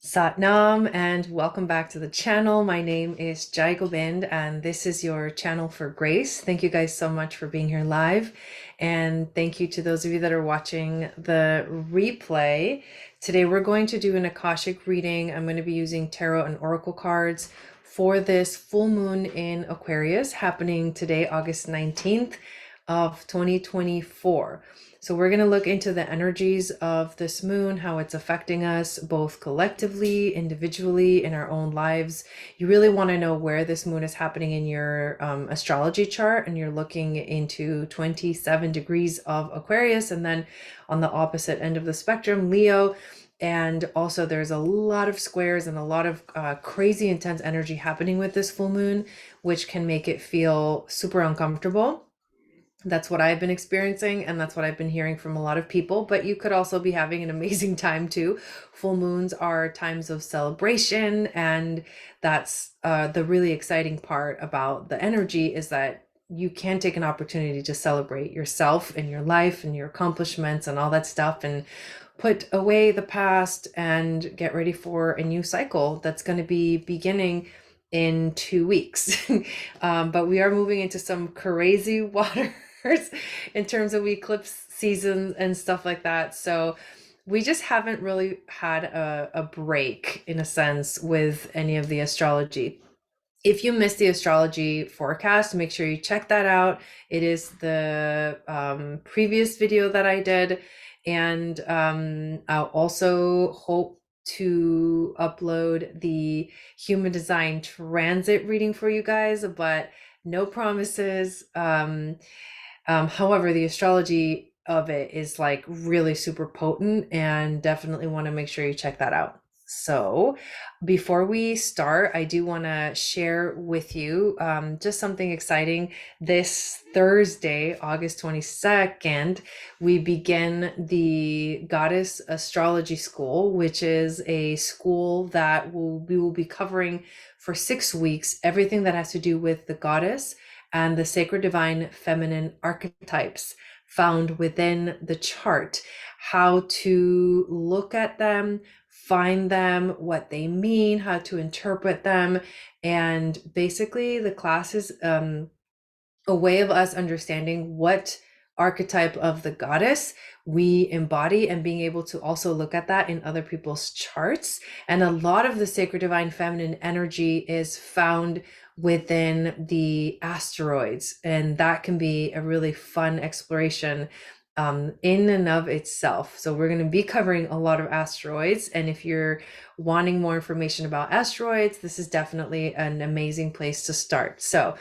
Satnam and welcome back to the channel. My name is Jai Gobind and this is your channel for grace. Thank you guys so much for being here live, and thank you to those of you that are watching the replay. Today we're going to do an Akashic reading. I'm going to be using tarot and oracle cards for this full moon in Aquarius happening today, August 19th of 2024. So we're going to look into the energies of this moon, how it's affecting us both collectively, individually, in our own lives. You really want to know where this moon is happening in your astrology chart, and you're looking into 27 degrees of Aquarius, and then on the opposite end of the spectrum, Leo. And also there's a lot of squares and a lot of crazy intense energy happening with this full moon, which can make it feel super uncomfortable. That's what I've been experiencing, and that's what I've been hearing from a lot of people, but you could also be having an amazing time too. Full moons are times of celebration, and that's the really exciting part about the energy, is that you can take an opportunity to celebrate yourself and your life and your accomplishments and all that stuff, and put away the past and get ready for a new cycle that's going to be beginning in 2 weeks. But we are moving into some crazy waters in terms of eclipse season and stuff like that. So we just haven't really had a break, in a sense, with any of the astrology. If you missed the astrology forecast, make sure you check that out. It is the previous video that I did. And I'll also hope to upload the human design transit reading for you guys, but no promises. However, the astrology of it is like really super potent, and definitely want to make sure you check that out. So before we start, I do want to share with you just something exciting. This Thursday, August 22nd, we begin the Goddess Astrology School, which is a school that we will be covering for 6 weeks, everything that has to do with the goddess and the sacred divine feminine archetypes found within the chart, how to look at them, find them, what they mean, how to interpret them. And basically the class is a way of us understanding what archetype of the goddess we embody, and being able to also look at that in other people's charts. And a lot of the sacred divine feminine energy is found within the asteroids, and that can be a really fun exploration in and of itself. So we're going to be covering a lot of asteroids, and if you're wanting more information about asteroids, this is definitely an amazing place to start. So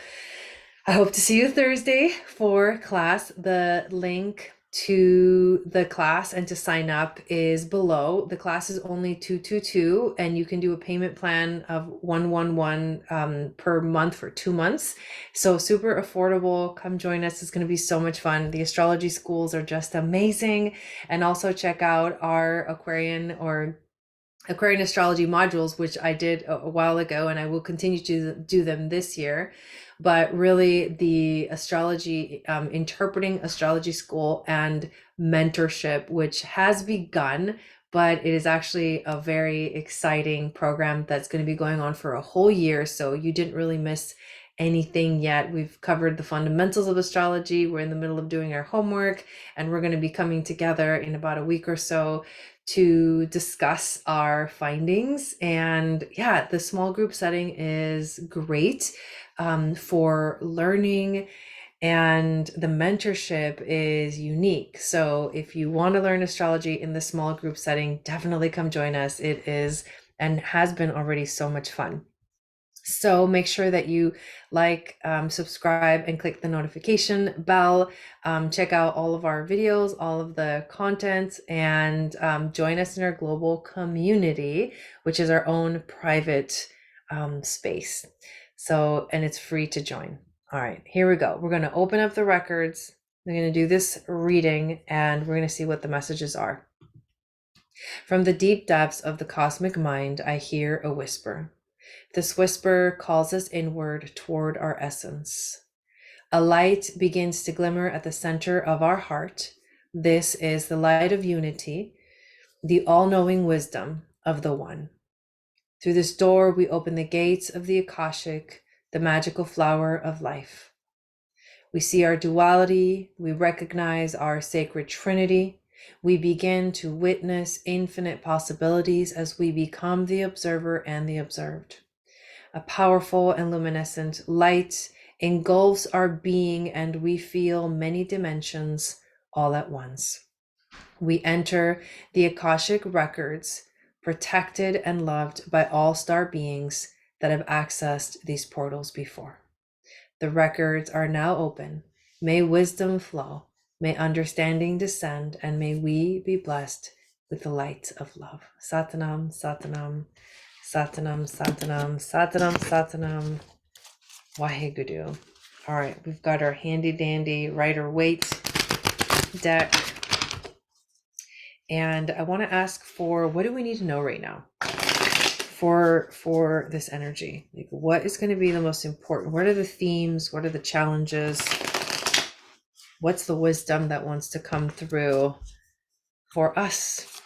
I hope to see you Thursday for class. The link to the class and to sign up is below. The class is only 222, and you can do a payment plan of 111 per month for 2 months. So super affordable. Come join us. It's going to be so much fun. The astrology schools are just amazing. And also check out our Aquarian astrology modules, which I did a while ago, and I will continue to do them this year. But really, the astrology, interpreting astrology school and mentorship, which has begun, but it is actually a very exciting program that's going to be going on for a whole year. So you didn't really miss anything yet. We've covered the fundamentals of astrology. We're in the middle of doing our homework, and we're going to be coming together in about a week or so to discuss our findings. And yeah, the small group setting is great for learning, and the mentorship is unique. So if you want to learn astrology in the small group setting, definitely come join us. It is and has been already so much fun. So make sure that you like, subscribe, and click the notification bell. Check out all of our videos, all of the content, and join us in our global community, which is our own private space. So, and it's free to join. All right, here we go. We're going to open up the records. We're going to do this reading, and we're going to see what the messages are. From the deep depths of the cosmic mind, I hear a whisper. This whisper calls us inward toward our essence. A light begins to glimmer at the center of our heart. This is the light of unity, the all-knowing wisdom of the One. Through this door, we open the gates of the Akashic, the magical flower of life. We see our duality, we recognize our sacred trinity, we begin to witness infinite possibilities as we become the observer and the observed. A powerful and luminescent light engulfs our being, and we feel many dimensions all at once. We enter the Akashic records, protected and loved by all star beings that have accessed these portals before. The records are now open. May wisdom flow, may understanding descend, and may we be blessed with the light of love. Satanam, Satanam, Satanam, Satanam, Satanam, Satanam, Waheguru. All right, we've got our handy dandy Rider-Waite deck. And I want to ask for, what do we need to know right now for this energy? Like, what is going to be the most important? What are the themes? What are the challenges? What's the wisdom that wants to come through for us?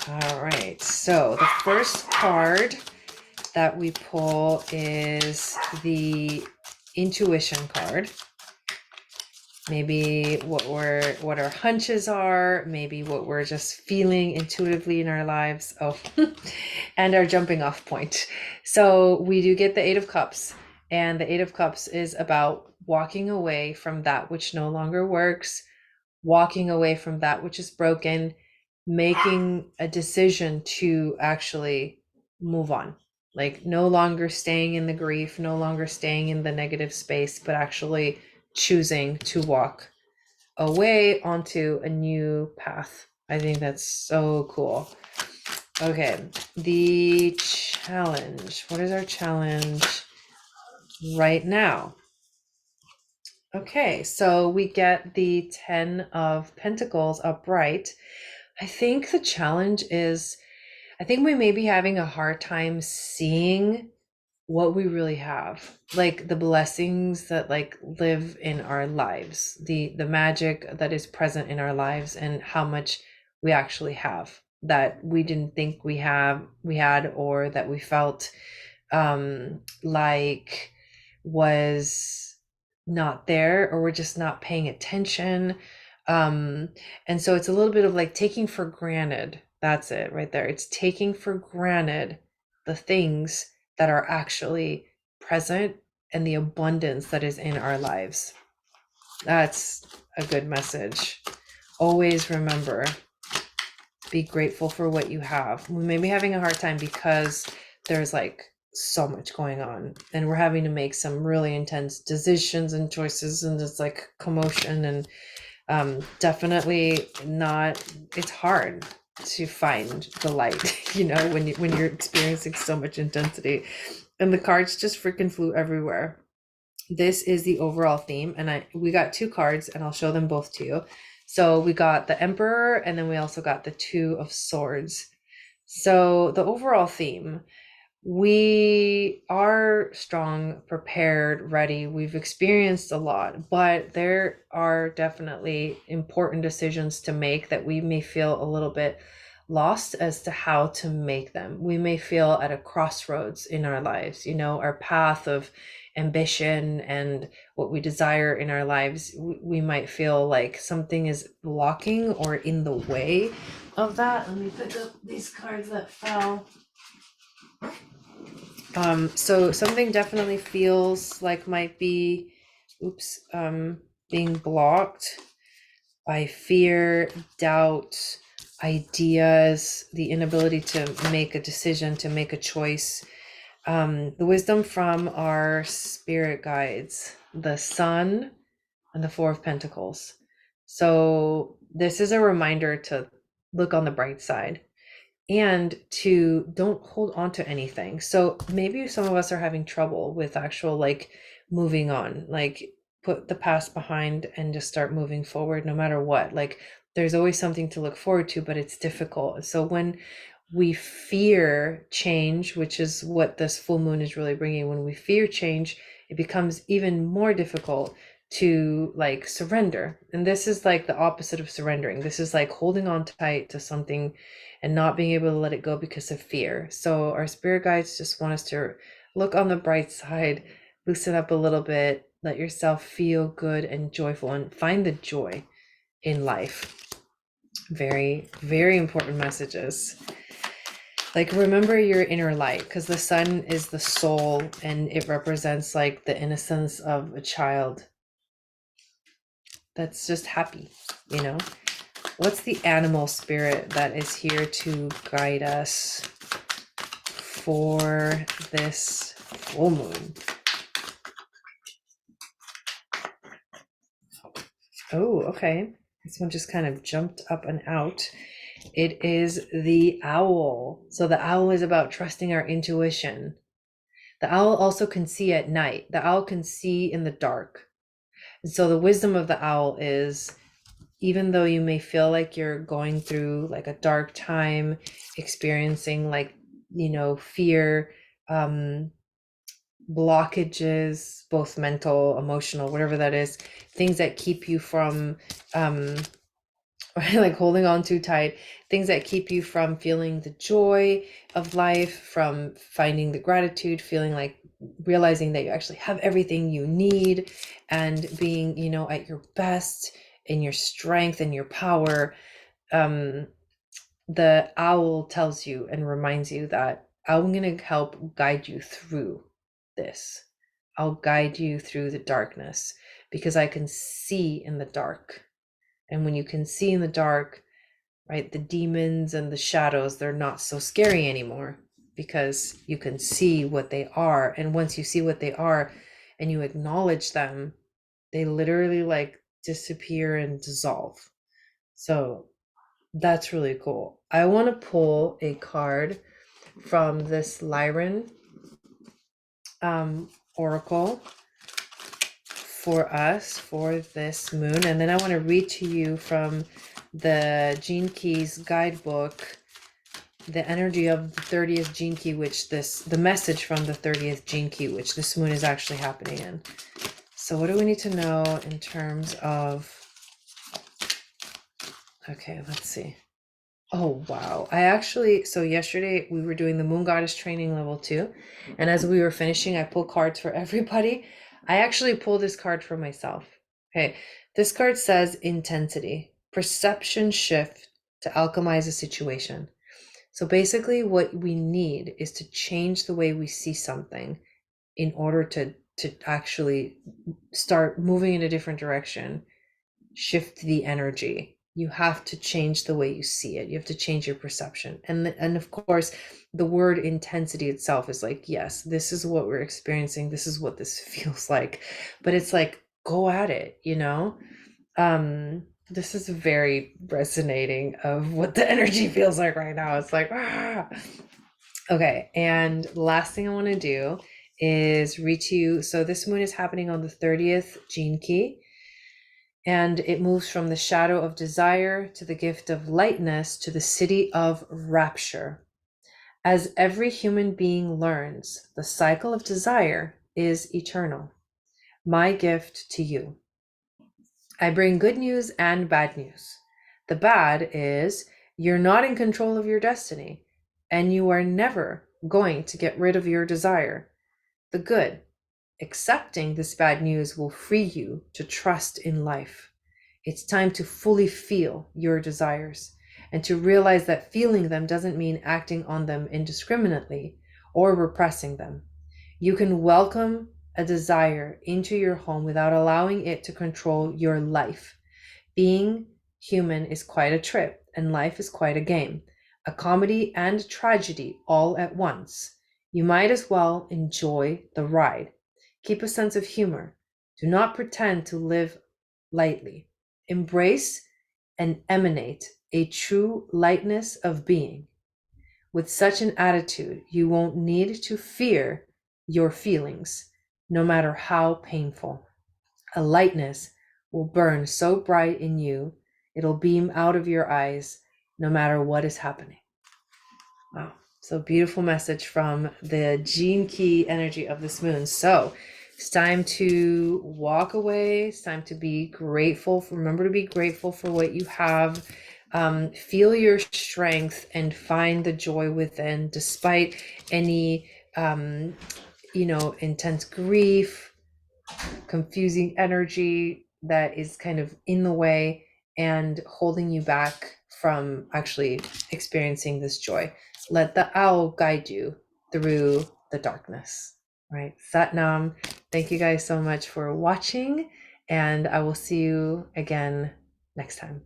All right, so the first card that we pull is the intuition card. Maybe what our hunches are, maybe what we're just feeling intuitively in our lives. Oh, and our jumping off point. So we do get the Eight of Cups, and the Eight of Cups is about walking away from that which no longer works, walking away from that which is broken, making a decision to actually move on. Like, no longer staying in the grief, no longer staying in the negative space, but actually choosing to walk away onto a new path. I think that's so cool. Okay, the challenge. What is our challenge right now? Okay, so we get the 10 of Pentacles upright. I think the challenge is, I think we may be having a hard time seeing what we really have, like the blessings that like live in our lives, the magic that is present in our lives, and how much we actually have that we didn't think we had, or that we felt like was not there, or we're just not paying attention. And so it's a little bit of like taking for granted. That's it right there. It's taking for granted the things that are actually present and the abundance that is in our lives. That's a good message. Always remember, be grateful for what you have. We may be having a hard time because there's like so much going on, and we're having to make some really intense decisions and choices, and it's like commotion, and definitely not, it's hard to find the light, you know, when you're experiencing so much intensity. And the cards just freaking flew everywhere. This is the overall theme, and we got two cards, and I'll show them both to you. So we got the Emperor, and then we also got the Two of Swords. So the overall theme, we are strong, prepared, ready. We've experienced a lot, but there are definitely important decisions to make that we may feel a little bit lost as to how to make them. We may feel at a crossroads in our lives, you know, our path of ambition and what we desire in our lives. We might feel like something is blocking or in the way of that. Let me pick up these cards that fell. So something definitely feels like might be, being blocked by fear, doubt, ideas, the inability to make a decision, to make a choice. The wisdom from our spirit guides, the Sun and the Four of Pentacles. So this is a reminder to look on the bright side and to don't hold on to anything. So maybe some of us are having trouble with actual like moving on, like put the past behind and just start moving forward no matter what. Like there's always something to look forward to, but it's difficult. So when we fear change, which is what this full moon is really bringing, when we fear change, it becomes even more difficult to like surrender. And this is like the opposite of surrendering. This is like holding on tight to something and not being able to let it go because of fear. So our spirit guides just want us to look on the bright side, loosen up a little bit, let yourself feel good and joyful, and find the joy in life. Very, very important messages. Like, remember your inner light, because the sun is the soul and it represents like the innocence of a child that's just happy, you know? What's the animal spirit that is here to guide us for this full moon? Oh, okay. This one just kind of jumped up and out. It is the owl. So the owl is about trusting our intuition. The owl also can see at night. The owl can see in the dark. And so the wisdom of the owl is, even though you may feel like you're going through like a dark time, experiencing like, you know, fear, blockages, both mental, emotional, whatever that is, things that keep you from like holding on too tight, things that keep you from feeling the joy of life, from finding the gratitude, feeling like realizing that you actually have everything you need, and being, you know, at your best, in your strength and your power. The owl tells you and reminds you that I'm going to help guide you through this. I'll guide you through the darkness because I can see in the dark. And when you can see in the dark, right, the demons and the shadows, they're not so scary anymore because you can see what they are. And once you see what they are and you acknowledge them, they literally like disappear and dissolve. So that's really cool. I want to pull a card from this Lyran oracle for us for this moon, and then I want to read to you from the Gene Keys guidebook the energy of the 30th Gene Key, which the message from the 30th Gene Key, which this moon is actually happening in. So what do we need to know in terms of, okay, let's see. Oh, wow. So yesterday we were doing the Moon Goddess training level 2. And as we were finishing, I pulled cards for everybody. I actually pulled this card for myself. Okay. This card says intensity, perception shift to alchemize a situation. So basically what we need is to change the way we see something in order to actually start moving in a different direction, shift the energy. You have to change the way you see it. You have to change your perception. And of course, the word intensity itself is like, yes, this is what we're experiencing. This is what this feels like. But it's like, go at it, you know? This is very resonating of what the energy feels like right now. It's like, ah. Okay, and last thing I want to do is read to you. So this moon is happening on the 30th Gene Key. And it moves from the shadow of desire to the gift of lightness to the city of rapture. As every human being learns, the cycle of desire is eternal. My gift to you. I bring good news and bad news. The bad is you're not in control of your destiny, and you are never going to get rid of your desire. The good, accepting this bad news will free you to trust in life. It's time to fully feel your desires and to realize that feeling them doesn't mean acting on them indiscriminately or repressing them. You can welcome a desire into your home without allowing it to control your life. Being human is quite a trip, and life is quite a game, a comedy and tragedy all at once. You might as well enjoy the ride. Keep a sense of humor. Do not pretend to live lightly. Embrace and emanate a true lightness of being. With such an attitude, you won't need to fear your feelings, no matter how painful. A lightness will burn so bright in you, it'll beam out of your eyes, no matter what is happening. Wow. So beautiful message from the Gene Key energy of this moon. So It's time to walk away. It's time to be grateful. Remember to be grateful for what you have. Feel your strength and find the joy within, despite any, intense grief, confusing energy that is kind of in the way and holding you back from actually experiencing this joy. Let the owl guide you through the darkness, right? Satnam. Thank you guys so much for watching, and I will see you again next time.